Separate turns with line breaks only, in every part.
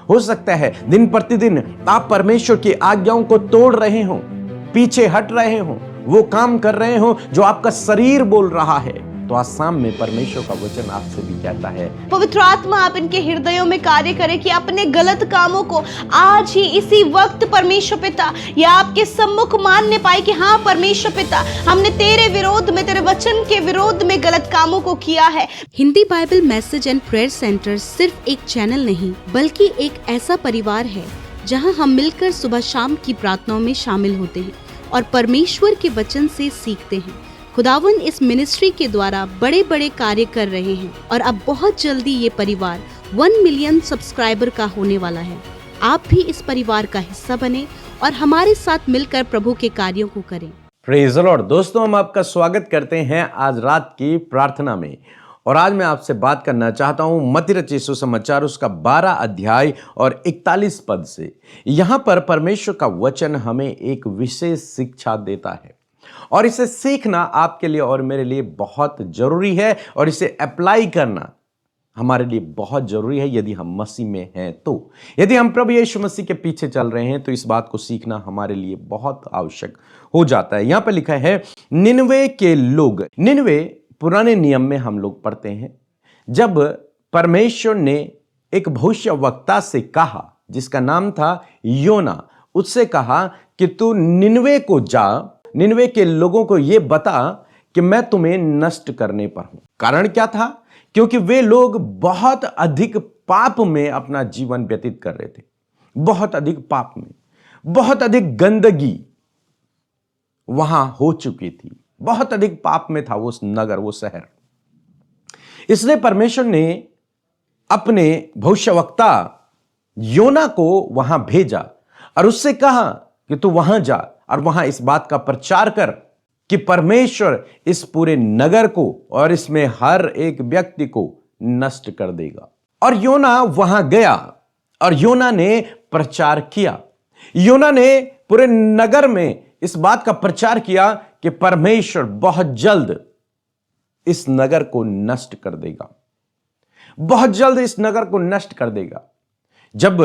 हो सकता है दिन प्रतिदिन आप परमेश्वर की आज्ञाओं को तोड़ रहे हो, पीछे हट रहे हो, वो काम कर रहे हो जो आपका शरीर बोल रहा है। तो आज शाम में परमेश्वर का वचन आपसे भी कहता है,
पवित्र आत्मा आप इनके हृदयों में कार्य करें कि अपने गलत कामों को आज ही इसी वक्त परमेश्वर पिता या आपके सम्मुख मानने पाए कि हाँ परमेश्वर पिता, हमने तेरे विरोध में, तेरे वचन के विरोध में गलत कामों को किया है।
Hindi Bible message and prayer centre सिर्फ एक चैनल नहीं बल्कि एक ऐसा परिवार है जहां हम मिलकर सुबह शाम की प्रार्थनाओं में शामिल होते हैं और परमेश्वर के वचन से सीखते हैं। खुदावन इस मिनिस्ट्री के द्वारा बड़े बड़े कार्य कर रहे हैं और अब बहुत जल्दी ये परिवार 1 मिलियन सब्सक्राइबर का होने वाला है। आप भी इस परिवार का हिस्सा बने और हमारे साथ मिलकर प्रभु के कार्यों को करें।
Praise the Lord. दोस्तों, हम आपका स्वागत करते हैं आज रात की प्रार्थना में। और आज मैं आपसे बात करना चाहता हूं मत्ती रचित सुसमाचार उसका 12 अध्याय और 41 पद से। यहां पर परमेश्वर का वचन हमें एक विशेष शिक्षा देता है और इसे सीखना आपके लिए और मेरे लिए बहुत जरूरी है और इसे अप्लाई करना हमारे लिए बहुत जरूरी है यदि हम मसीह में हैं। तो यदि हम प्रभु यीशु मसीह के पीछे चल रहे हैं तो इस बात को सीखना हमारे लिए बहुत आवश्यक हो जाता है। यहां पर लिखा है निनवे के लोग। निनवे पुराने नियम में हम लोग पढ़ते हैं जब परमेश्वर ने एक भविष्यवक्ता से कहा जिसका नाम था योना, उससे कहा कि तू निनवे को जा, निनवे के लोगों को यह बता कि मैं तुम्हें नष्ट करने पर हूं। कारण क्या था? क्योंकि वे लोग बहुत अधिक पाप में अपना जीवन व्यतीत कर रहे थे, बहुत अधिक पाप में, बहुत अधिक गंदगी वहां हो चुकी थी, बहुत अधिक पाप में था वो नगर, वो शहर। इसलिए परमेश्वर ने अपने भविष्यवक्ता योना को वहां भेजा और उससे कहा कि तू वहां जा और वहां इस बात का प्रचार कर कि परमेश्वर इस पूरे नगर को और इसमें हर एक व्यक्ति को नष्ट कर देगा। और योना वहां गया और योना ने प्रचार किया। योना ने पूरे नगर में इस बात का प्रचार किया कि परमेश्वर बहुत जल्द इस नगर को नष्ट कर देगा, बहुत जल्द इस नगर को नष्ट कर देगा। जब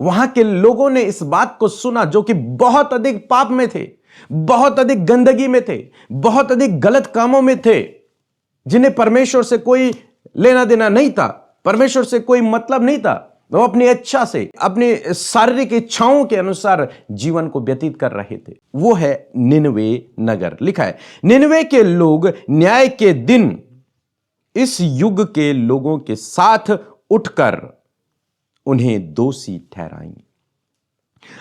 वहां के लोगों ने इस बात को सुना, जो कि बहुत अधिक पाप में थे, बहुत अधिक गंदगी में थे, बहुत अधिक गलत कामों में थे, जिन्हें परमेश्वर से कोई लेना देना नहीं था, परमेश्वर से कोई मतलब नहीं था, वो अपनी इच्छा से, अपनी शारीरिक इच्छाओं के अनुसार जीवन को व्यतीत कर रहे थे। वो है निनवे नगर। लिखा है निनवे के लोग न्याय के दिन इस युग के लोगों के साथ उठकर उन्हें दोषी ठहराएंगे।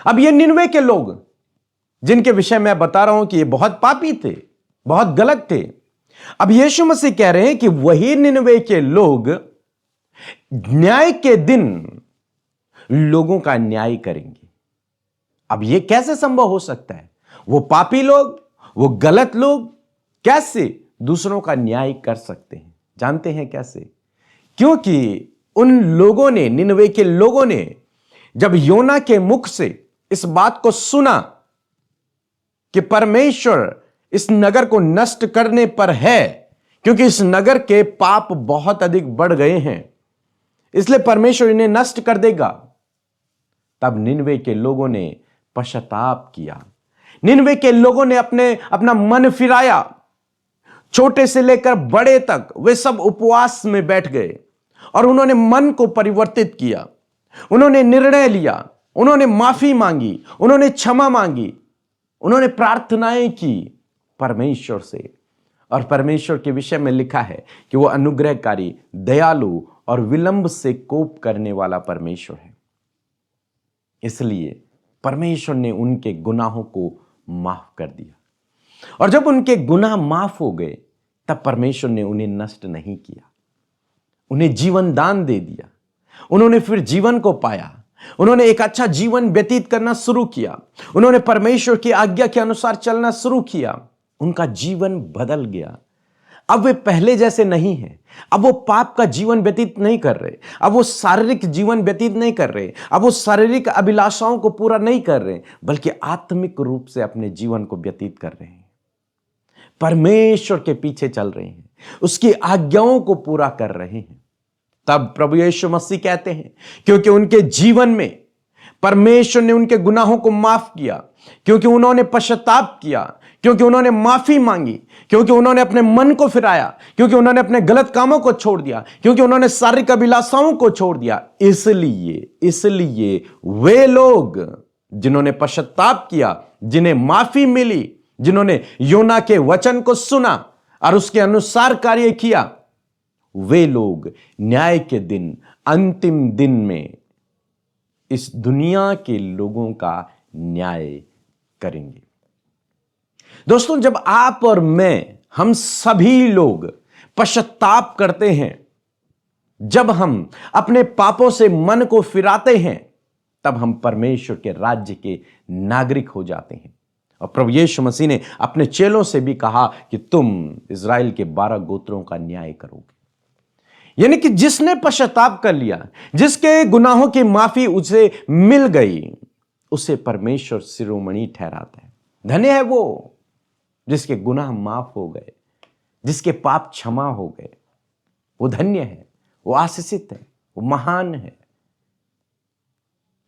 अब ये निनवे के लोग जिनके विषय मैं बता रहा हूं कि ये बहुत पापी थे, बहुत गलत थे, अब यीशु मसीह कह रहे हैं कि वही निनवे के लोग न्याय के दिन लोगों का न्याय करेंगे। अब यह कैसे संभव हो सकता है? वो पापी लोग, वो गलत लोग कैसे दूसरों का न्याय कर सकते हैं? जानते हैं कैसे? क्योंकि उन लोगों ने, निनवे के लोगों ने जब योना के मुख से इस बात को सुना कि परमेश्वर इस नगर को नष्ट करने पर है, क्योंकि इस नगर के पाप बहुत अधिक बढ़ गए हैं, इसलिए परमेश्वर इन्हें नष्ट कर देगा, तब निनवे के लोगों ने पश्चाताप किया। निनवे के लोगों ने अपना मन फिराया। छोटे से लेकर बड़े तक वे सब उपवास में बैठ गए और उन्होंने मन को परिवर्तित किया। उन्होंने निर्णय लिया, उन्होंने माफी मांगी, उन्होंने क्षमा मांगी, उन्होंने प्रार्थनाएं की परमेश्वर से। और परमेश्वर के विषय में लिखा है कि वो अनुग्रहकारी, दयालु और विलंब से कोप करने वाला परमेश्वर है। इसलिए परमेश्वर ने उनके गुनाहों को माफ कर दिया। और जब उनके गुनाह माफ हो गए तब परमेश्वर ने उन्हें नष्ट नहीं किया, उन्हें जीवन दान दे दिया। उन्होंने फिर जीवन को पाया, उन्होंने एक अच्छा जीवन व्यतीत करना शुरू किया, उन्होंने परमेश्वर की आज्ञा के अनुसार चलना शुरू किया। उनका जीवन बदल गया। अब वे पहले जैसे नहीं हैं। अब वो पाप का जीवन व्यतीत नहीं कर रहे, अब वो शारीरिक जीवन व्यतीत नहीं कर रहे, अब वो शारीरिक अभिलाषाओं को पूरा नहीं कर रहे, बल्कि आत्मिक रूप से अपने जीवन को व्यतीत कर रहे हैं, परमेश्वर के पीछे चल रहे हैं, उसकी आज्ञाओं को पूरा कर रहे हैं। तब प्रभु यीशु मसीह कहते हैं, क्योंकि उनके जीवन में परमेश्वर ने उनके गुनाहों को माफ किया, क्योंकि उन्होंने पश्चाताप किया, क्योंकि उन्होंने माफी मांगी, क्योंकि उन्होंने अपने मन को फिराया, क्योंकि उन्होंने अपने गलत कामों को छोड़ दिया, क्योंकि उन्होंने शारीरिक अभिलाषाओं को छोड़ दिया। इसलिए वे लोग जिन्होंने पश्चाताप किया, जिन्हें माफी मिली, जिन्होंने योना के वचन को सुना और उसके अनुसार कार्य किया, वे लोग न्याय के दिन, अंतिम दिन में इस दुनिया के लोगों का न्याय करेंगे। दोस्तों, जब आप और मैं, हम सभी लोग पश्चाताप करते हैं, जब हम अपने पापों से मन को फिराते हैं, तब हम परमेश्वर के राज्य के नागरिक हो जाते हैं। और प्रभु यीशु मसीह ने अपने चेलों से भी कहा कि तुम इज़राइल के 12 गोत्रों का न्याय करोगे। यानी कि जिसने पश्चाताप कर लिया, जिसके गुनाहों की माफी उसे मिल गई, उसे परमेश्वर शिरोमणि ठहराता है। धन्य है वो जिसके गुनाह माफ हो गए, जिसके पाप क्षमा हो गए। वो धन्य है, वो आशीषित है, वो महान है।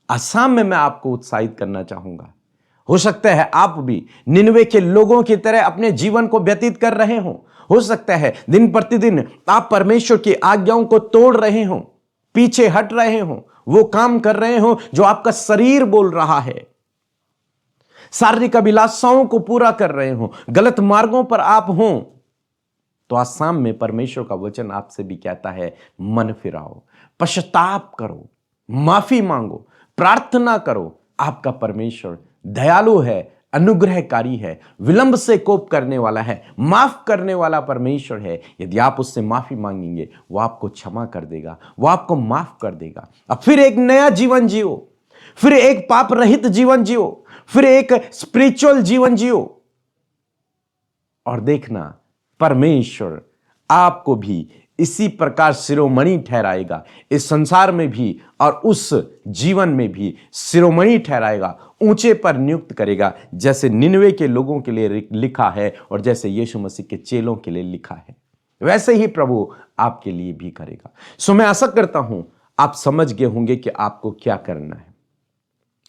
आसाम में मैं आपको उत्साहित करना चाहूंगा, हो सकता है आप भी निनवे के लोगों की तरह अपने जीवन को व्यतीत कर रहे हो सकता है दिन प्रतिदिन आप परमेश्वर की आज्ञाओं को तोड़ रहे हो, पीछे हट रहे हो, वो काम कर रहे हो जो आपका शरीर बोल रहा है, शारीरिक अभिलाषाओं को पूरा कर रहे हो, गलत मार्गों पर आप हो। तो आसाम में परमेश्वर का वचन आपसे भी कहता है, मन फिराओ, पश्चाताप करो, माफी मांगो, प्रार्थना करो। आपका परमेश्वर दयालु है, अनुग्रहकारी है, विलंब से कोप करने वाला है, माफ करने वाला परमेश्वर है। यदि आप उससे माफी मांगेंगे, वो आपको क्षमा कर देगा, वो आपको माफ कर देगा। अब फिर एक नया जीवन जियो, फिर एक पाप रहित जीवन जियो, फिर एक स्पिरिचुअल जीवन जियो, और देखना परमेश्वर आपको भी इसी प्रकार शिरोमणि ठहराएगा, इस संसार में भी और उस जीवन में भी शिरोमणि ठहराएगा, ऊंचे पर नियुक्त करेगा, जैसे निनवे के लोगों के लिए लिखा है और जैसे यीशु मसीह के चेलों के लिए लिखा है, वैसे ही प्रभु आपके लिए भी करेगा। सो मैं आशा करता हूं आप समझ गए होंगे कि आपको क्या करना है।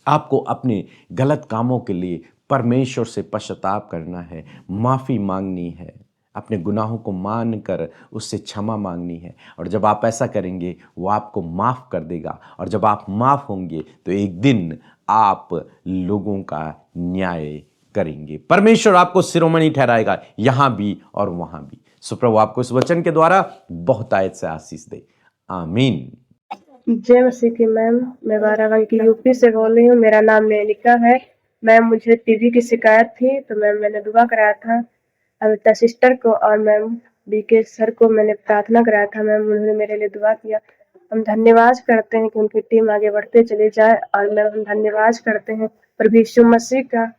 आपको अपने गलत कामों के लिए परमेश्वर से पश्चाताप करना है, माफी मांगनी है, अपने गुनाहों को मानकर उससे क्षमा मांगनी है। और जब आप ऐसा करेंगे, वो आपको माफ कर देगा, और जब आप माफ होंगे तो एक दिन आप लोगों का न्याय करेंगे। परमेश्वर आपको शिरोमणि ठहराएगा, यहां भी और वहां भी। सो प्रभु आपको इस वचन के द्वारा बहुत आयत से आशीष दे। आमीन।
जय मसीह की मैम, मैं बाराबंकी की यूपी से बोल रही हूँ। मेरा नाम मेनिका है। मैम, मुझे टीबी की शिकायत थी, तो मैम मैंने दुआ कराया था अमिता सिस्टर को, और मैम बीके सर को मैंने प्रार्थना कराया था। मैम, उन्होंने मेरे लिए दुआ किया। हम धन्यवाद करते हैं कि उनकी टीम आगे बढ़ते चले जाए, और मैम हम धन्यवाद करते हैं प्रभु यीशु मसीह का।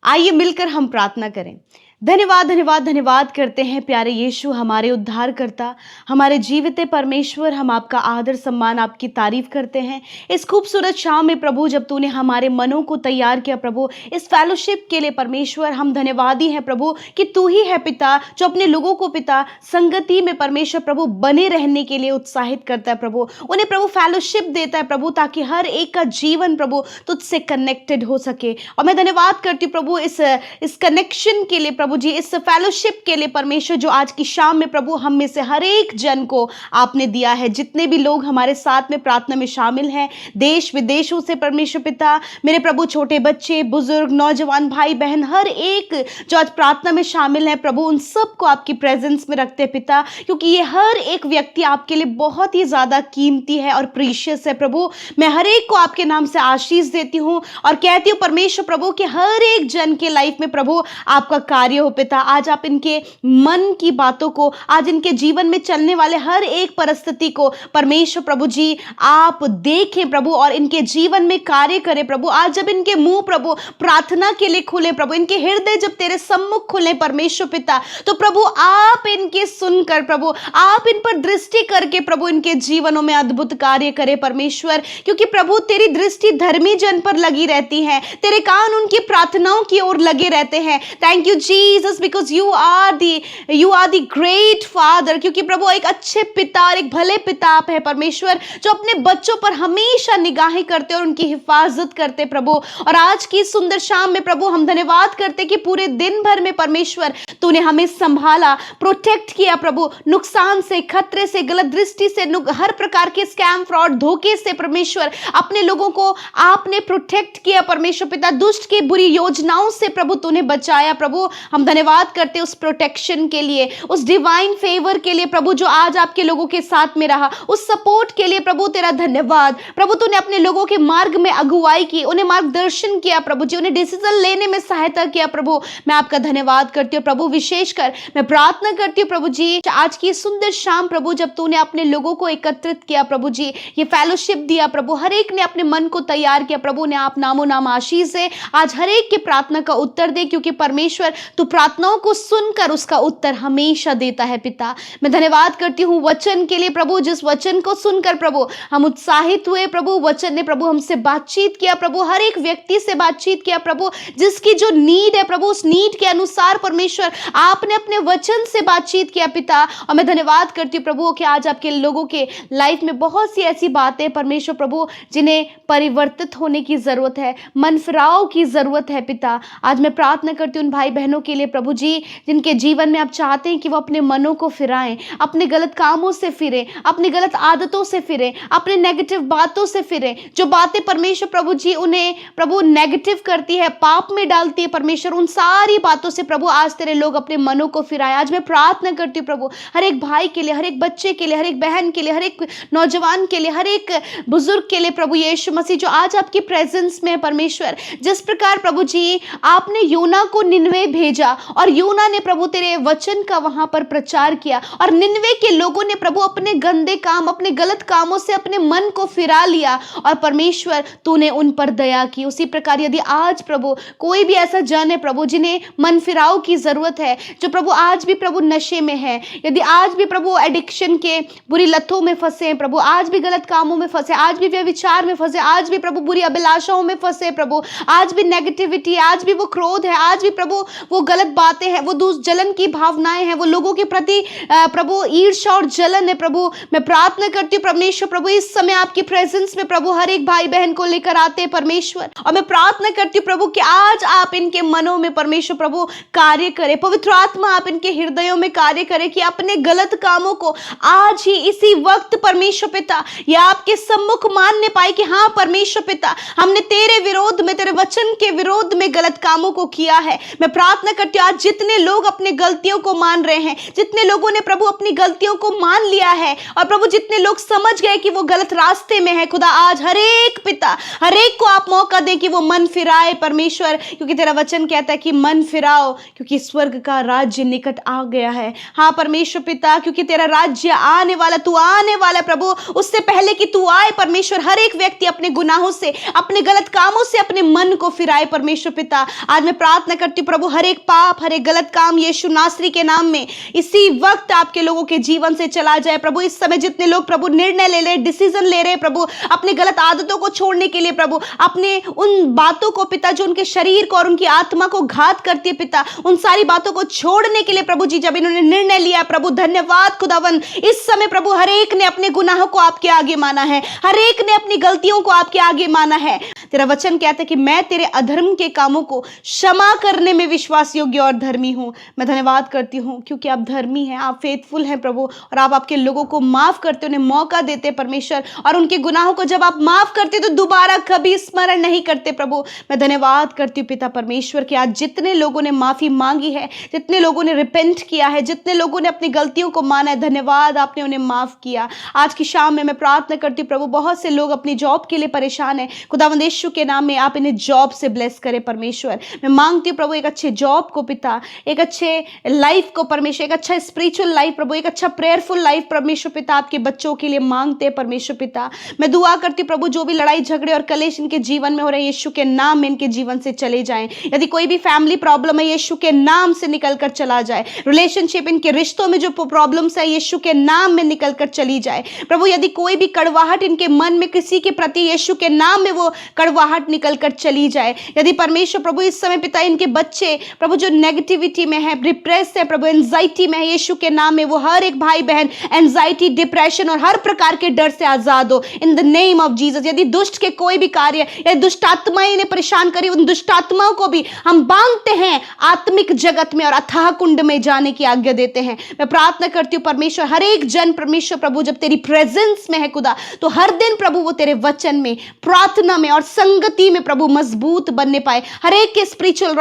आइए मिलकर हम प्रार्थना करें। धन्यवाद धन्यवाद धन्यवाद करते हैं प्यारे यीशु, हमारे उद्धारकर्ता, हमारे जीवित परमेश्वर। हम आपका आदर सम्मान, आपकी तारीफ करते हैं इस खूबसूरत शाम में प्रभु, जब तूने हमारे मनों को तैयार किया प्रभु इस फेलोशिप के लिए। परमेश्वर, हम धन्यवादी हैं प्रभु कि तू ही है पिता जो अपने लोगों को पिता संगति में परमेश्वर प्रभु बने रहने के लिए उत्साहित करता है प्रभु, उन्हें प्रभु फेलोशिप देता है प्रभु, ताकि हर एक का जीवन प्रभु तुझसे कनेक्टेड हो सके। और मैं धन्यवाद करती हूँ प्रभु इस कनेक्शन के लिए प्रभु जी, इस फेलोशिप के लिए परमेश्वर, जो आज की शाम में प्रभु हम में से हर एक जन को आपने दिया है। जितने भी लोग हमारे साथ में प्रार्थना में शामिल हैं, देश विदेशों से परमेश्वर पिता, मेरे प्रभु छोटे बच्चे, बुजुर्ग, नौजवान भाई बहन, हर एक जो आज प्रार्थना में शामिल है प्रभु, उन सबको आपकी प्रेजेंस में रखते हैं पिता, क्योंकि ये हर एक व्यक्ति आपके लिए बहुत ही ज्यादा कीमती है और प्रीशियस है प्रभु। मैं हर एक को आपके नाम से आशीष देती हूँ और कहती हूँ परमेश्वर प्रभु कि हर एक जन के लाइफ में प्रभु आपका कार्य हो पिता। आज आप इनके मन की बातों को, आज इनके जीवन में चलने वाले हर एक परिस्थिति को परमेश्वर प्रभु जी आप देखें प्रभु, और इनके जीवन में कार्य करें प्रभु। आज जब इनके मुंह प्रभु प्रार्थना के लिए खुले प्रभु, इनके हृदय जब तेरे सम्मुख खुले परमेश्वर पिता, तो प्रभु आप इनके सुनकर प्रभु आप इन पर दृष्टि करके प्रभु इनके जीवनों में अद्भुत कार्य करें परमेश्वर, क्योंकि प्रभु तेरी दृष्टि धर्मी जन पर लगी रहती है, तेरे कान उनकी प्रार्थनाओं की ओर लगे रहते हैं। थैंक यू जी Jesus, because you are the great father, क्योंकि प्रभु एक अच्छे पिता और एक भले पिता आप है परमेश्वर, जो अपने बच्चों पर हमेशा निगाहें करते और उनकी हिफाजत करते प्रभु। और आज की सुंदर शाम में प्रभु हम धन्यवाद करते कि पूरे दिन भर में परमेश्वर तूने हमें संभाला, प्रोटेक्ट किया प्रभु, नुकसान से, खतरे से, गलत दृष्टि से, हर प्रकार के स्कैम, फ्रॉड, धोखे से परमेश्वर अपने लोगों को आपने प्रोटेक्ट किया परमेश्वर पिता। दुष्ट की बुरी योजनाओं से प्रभु तूने बचाया प्रभु। हम धन्यवाद करते उस प्रोटेक्शन के लिए, उस डिवाइन फेवर के लिए प्रभु, जो आज आपके लोगों के साथ में रहा, उस सपोर्ट के लिए प्रभु तेरा धन्यवाद प्रभु। तूने अपने लोगों के मार्ग में अगुवाई की, उन्हें मार्गदर्शन किया प्रभु जी, उन्हें डिसीजन लेने में सहायता किया प्रभु। मैं आपका धन्यवाद करती हूँ प्रभु। विशेषकर मैं प्रार्थना करती हूँ प्रभु जी, आज की सुंदर शाम प्रभु, जब तूने अपने लोगों को एकत्रित किया प्रभु जी, ये फेलोशिप दिया प्रभु, हर एक ने अपने मन को तैयार किया प्रभु ने। आप नामो नाम आशीष से आज हर एक के प्रार्थना का उत्तर दे, क्योंकि परमेश्वर तू प्रार्थनाओं को सुनकर उसका उत्तर हमेशा देता है पिता। मैं धन्यवाद करती हूँ वचन के लिए प्रभु, जिस वचन को सुनकर प्रभु हम उत्साहित हुए प्रभु। वचन ने प्रभु हमसे बातचीत किया प्रभु, हर एक व्यक्ति से बातचीत किया प्रभु, जिसकी जो नीड है प्रभु, उस नीड के अनुसार परमेश्वर आपने अपने वचन से बातचीत किया पिता। और मैं धन्यवाद करती हूँ प्रभु कि आज आपके लोगों के लाइफ में बहुत सी ऐसी बातें परमेश्वर प्रभु जिन्हें परिवर्तित होने की जरूरत है, मन फिराव की जरूरत है पिता। आज मैं प्रार्थना करती हूँ उन भाई बहनों के लिए प्रभु जी, जिनके जीवन में आप चाहते हैं कि वो अपने मनों को फिराएं, अपने गलत कामों से फिरें, अपनी गलत आदतों से फिरें, अपने नेगेटिव बातों से फिरें, जो बातें परमेश्वर प्रभु जी उन्हें प्रभु नेगेटिव करती है, पाप में डालती है परमेश्वर, उन सारी बातों से प्रभु आज तेरे लोग अपने मनों को फिराएं। आज मैं प्रार्थना करती हूँ प्रभु हर एक भाई के लिए, हर एक बच्चे के लिए, हर एक बहन के लिए, हर एक नौजवान के लिए, हर एक बुजुर्ग के लिए प्रभु यीशु मसीह, जो आज आपकी प्रेजेंस में है परमेश्वर। जिस प्रकार प्रभु जी आपने यूना को निनवे भेजा और यूना ने प्रभु तेरे वचन का वहां पर प्रचार किया, और निनवे के लोगों ने प्रभु अपने गंदे काम, अपने गलत कामों से अपने मन को फिरा लिया, और परमेश्वर तूने उन पर दया की। उसी प्रकार यदि आज प्रभु कोई भी ऐसा जन है प्रभु जिन्हें मन फिराव की जरूरत है, जो प्रभु आज भी प्रभु नशे में है, यदि आज भी प्रभु एडिक्शन के बुरी लतों में फंसे हैं प्रभु, आज भी गलत कामों में फंसे, आज भी व्यभिचार में फंसे, आज भी प्रभु बुरी अभिलाषाओं में फंसे प्रभु, आज भी नेगेटिविटी, आज भी वो क्रोध है, आज भी प्रभु वो गलत बातें हैं, वो जलन की भावनाएं हैं, वो लोगों के प्रति प्रभु ईर्ष्या और जलन है प्रभु। मैं प्रार्थना करती हूँ परमेश्वर प्रभु इस समय आपकी प्रेजेंस में प्रभु हर एक भाई बहन को लेकर आते हैं परमेश्वर, और मैं प्रार्थना करती हूँ प्रभु कि आज आप इनके मनों में परमेश्वर प्रभु कार्य करें, पवित्र आत्मा आप इनके हृदयों में कार्य करें, कि अपने गलत कामों को आज ही इसी वक्त परमेश्वर पिता या आपके सम्मुख मानने पाए कि हाँ परमेश्वर पिता, हमने तेरे विरोध में, तेरे वचन के विरोध में गलत कामों को किया है। मैं प्रार्थना करती हूँ आज जितने लोग अपने गलतियों को मान रहे हैं, जितने लोगों ने प्रभु अपनी गलतियों को मान लिया है, और प्रभु जितने लोग समझ गए कि वो गलत रास्ते में है, खुदा आज हर एक पिता, हर एक को आप मौका दें कि वो मन फिराए परमेश्वर, क्योंकि तेरा वचन कहता है कि मन फिराओ क्योंकि स्वर्ग का राज्य निकट आ गया है। हाँ परमेश्वर पिता, क्योंकि तेरा राज्य आने वाला, तू आने वाला प्रभु, उससे पहले कि तू आए परमेश्वर, हर एक व्यक्ति अपने गुनाहों से, अपने गलत कामों से अपने मन को फिराए परमेश्वर पिता। आज मैं प्रार्थना करती हूँ प्रभु हर एक पाप, हर एक गलत काम यीशु नासरी के नाम में इसी वक्त आपके लोगों के जीवन से चला जाए प्रभु। इस समय जितने लोग प्रभु निर्णय ले रहे, डिसीजन ले रहे प्रभु अपने गलत आदतों को छोड़ने के लिए प्रभु, अपने उन बातों को पिता जो उनके शरीर को और उनकी आत्मा को घात करती है पिता, उन सारी बातों को छोड़ने के लिए प्रभु जी जब इन्होंने निर्णय लिया प्रभु, धन्यवाद खुदावन। इस समय प्रभु हर एक ने अपने गुनाहों को आपके आगे माना है, हर एक ने अपनी गलतियों को आपके आगे माना है। तेरा वचन कहता है कि मैं तेरे अधर्म के कामों को क्षमा करने में विश्वास योग्य और धर्मी हूं। मैं धन्यवाद करती हूं क्योंकि आप धर्मी हैं, आप फेथफुल हैं प्रभु, और आप आपके लोगों को माफ करते, उन्हें मौका देते परमेश्वर, और उनके गुनाहों को जब आप माफ करते तो दोबारा कभी स्मरण नहीं करते प्रभु। मैं धन्यवाद करती हूँ पिता परमेश्वर कि आज जितने लोगों ने माफी मांगी है, जितने लोगों ने रिपेंट किया है, जितने लोगों ने अपनी गलतियों को माना है, धन्यवाद आपने उन्हें माफ किया। आज की शाम में मैं प्रार्थना करती हूँ प्रभु, बहुत से लोग अपनी जॉब के लिए परेशान हैं, खुदावंद यीशु के नाम में आप इन्हें जॉब से ब्लेस करें परमेश्वर। मैं मांगती हूँ प्रभु एक अच्छे जॉब को पिता, एक अच्छे लाइफ को परमेश्वर, एक अच्छा स्पिरिचुअल लाइफ प्रभु, एक अच्छा प्रेयरफुल लाइफ परमेश्वर पिता आपके बच्चों के लिए मांगते हैं परमेश्वर पिता। मैं दुआ करती हूँ प्रभु जो भी लड़ाई झगड़े और कलेश इनके जीवन में हो रहे हैं, यीशु के नाम में इनके जीवन से चले जाएं। यदि कोई भी फैमिली प्रॉब्लम है, यीशु के नाम से निकल कर चला जाए। रिलेशनशिप, इनके रिश्तों में जो प्रॉब्लम्स है, यीशु के नाम में निकल कर चली जाए प्रभु। यदि कोई भी कड़वाहट इनके मन में किसी के प्रति, यीशु के नाम में वो कड़वाहट कड़वाहट निकल कर चली जाए। यदि परमेश्वर प्रभु इस समय पिता इनके बच्चे प्रभु जो नेगेटिविटी में है, डिप्रेस है प्रभु, एंजाइटी में है, यीशु के नाम में वो हर एक भाई बहन एंजाइटी, डिप्रेशन और हर प्रकार के डर से आजाद हो in the name of Jesus. यदि दुष्ट के कोई भी कार्य या दुष्ट आत्माएं इन्हें परेशान करी, उन दुष्ट आत्माओं को भी हम बांधते हैं आत्मिक जगत में और अथाह कुंड में जाने की आज्ञा देते हैं। मैं प्रार्थना करती हूँ परमेश्वर, हर एक जन परमेश्वर प्रभु जब तेरी प्रेजेंस में है खुदा, तो हर दिन प्रभु वो तेरे वचन में, प्रार्थना में और संगति में प्रभु मजबूत बनने पाए। हर एक के स्पिरिचुअल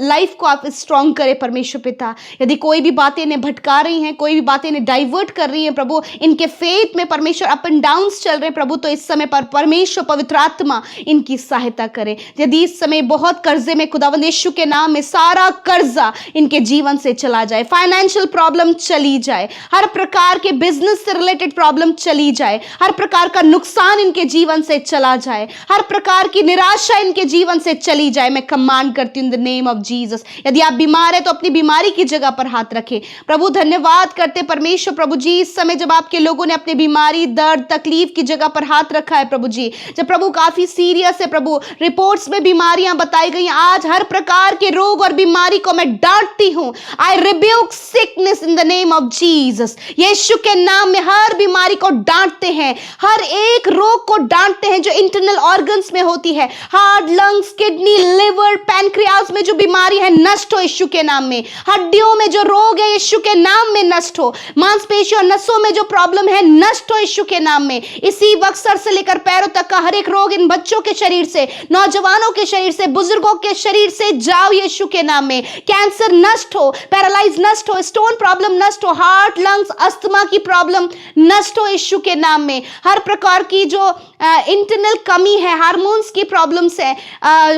लाइफ को आप स्ट्रॉन्ग करे परमेश्वर पिता। यदि कोई भी बातें इन्हें भटका रही हैं, कोई भी बातें इन्हें डाइवर्ट कर रही हैं प्रभु, इनके फेथ में परमेश्वर अप एंड डाउन्स चल रहे हैं प्रभु, तो इस समय पर परमेश्वर पवित्र आत्मा इनकी सहायता करे। यदि इस समय बहुत कर्जे में खुदावंद यीशु के नाम में सारा कर्जा इनके जीवन से चला जाए, फाइनेंशियल प्रॉब्लम चली जाए, हर प्रकार के बिजनेस से रिलेटेड प्रॉब्लम चली जाए, हर प्रकार का नुकसान इनके जीवन से चला जाए, हर प्रकार की निराशा इनके जीवन से चली जाए। मैं कमांड करती हूं इन द नेम ऑफ जीसस। यदि आप बीमार है तो अपनी बीमारी की जगह पर हाथ रखें प्रभु। धन्यवाद करते परमेश्वर प्रभु जी, इस समय जब आपके लोगों ने अपनी बीमारी, दर्द, तकलीफ की जगह पर हाथ रखा है प्रभु जी, जब प्रभु काफी सीरियस है प्रभु, रिपोर्ट्स में बीमारियां बताई गई, आज हर प्रकार के रोग और बीमारी को मैं डांटती हूं। I rebuke sickness in the name of Jesus. यीशु के नाम में हर बीमारी को डांटते हैं, हर एक रोग को डांटते हैं जो इंटरनल ऑर्गन्स में होती है, heart, lungs, kidney, liver, pancreas में जो बीमारी है नष्ट हो यीशु के नाम में। हड्डियों में जो रोग है यीशु के नाम में नष्ट हो। मांसपेशी और नसों में जो प्रॉब्लम है नष्ट हो यीशु के नाम में। इसी वक्त सर से लेकर पैरों तक का हर एक रोग इन बच्चों के शरीर से, नौजवानों के शरीर से, बुजुर्गों के शरीर से जाओ यीशु के नाम में। कैंसर नष्ट हो, पैरालाइज नष्ट हो, स्टोन प्रॉब्लम नष्ट हो, हार्ट, लंग्स, अस्थमा की प्रॉब्लम नष्ट हो यीशु के नाम में। हर प्रकार की जो इंटरनल कमी है, हार्मोन्स की प्रॉब्लम्स है,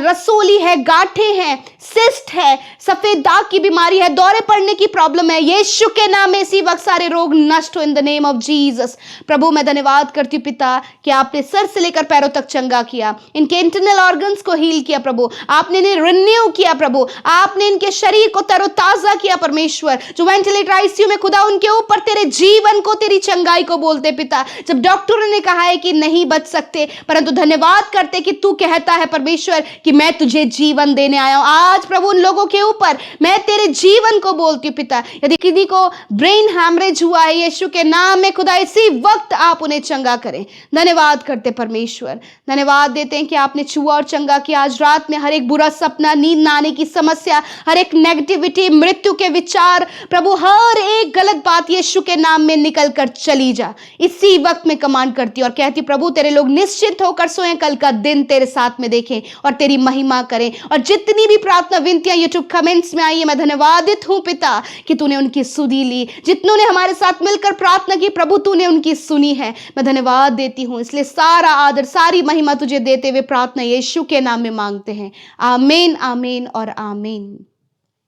रसोली है, गांठे हैं, सिस्ट है, सफेद दाग की बीमारी है, दौरे पड़ने की प्रॉब्लम है, यीशु के नाम में इसी वक्त सारे रोग नष्ट हो in the name of Jesus. प्रभु मैं धन्यवाद करती हूँ पिता कि आपने सर से लेकर पैरों तक चंगा किया, इनके इंटरनल ऑर्गन्स को हील किया प्रभु, आपने इन्हें रिन्यू किया प्रभु, आपने इनके शरीर को तरोताजा किया परमेश्वर। जो वेंटिलेटर आईसीयू में खुदा, उनके ऊपर तेरे जीवन को, तेरी चंगाई को बोलते पिता। जब डॉक्टरों ने कहा है कि नहीं बच सकते, परंतु धन्यवाद करते कि तू कहता है परमेश्वर कि मैं तुझे जीवन देने आया हूं। आज प्रभु उन लोगों के ऊपर मैं तेरे जीवन को बोलती हूँ पिता। यदि किसी को ब्रेन हैमरेज हुआ है यीशु के नाम में खुदा इसी वक्त आप उन्हें चंगा करें। धन्यवाद करते परमेश्वर, धन्यवाद देते हैं कि आपने छुआ और चंगा किया। आज रात में हर एक बुरा सपना, नींद ना आने की समस्या, हर एक नेगेटिविटी, मृत्यु के विचार प्रभु, हर एक गलत बात यीशु के नाम में निकल कर चली जा। इसी वक्त में कमांड करती और कहती प्रभु तेरे लोग निश्चिंत होकर सोएं, कल का दिन तेरे साथ में देखें और तेरी महिमा करें। और जितनी भी प्रार्थना विनतियां यूट्यूब कमेंट्स में आई है, मैं धन्यवादित हूं पिता कि तूने उनकी सुधी ली। जितनों ने हमारे साथ मिलकर प्रार्थना की प्रभु तूने उनकी सुनी है, मैं धन्यवाद देती हूं। इसलिए सारा आदर, सारी महिमा तुझे देते हुए प्रार्थना यीशु के नाम में मांगते हैं। आमीन, आमीन और आमीन।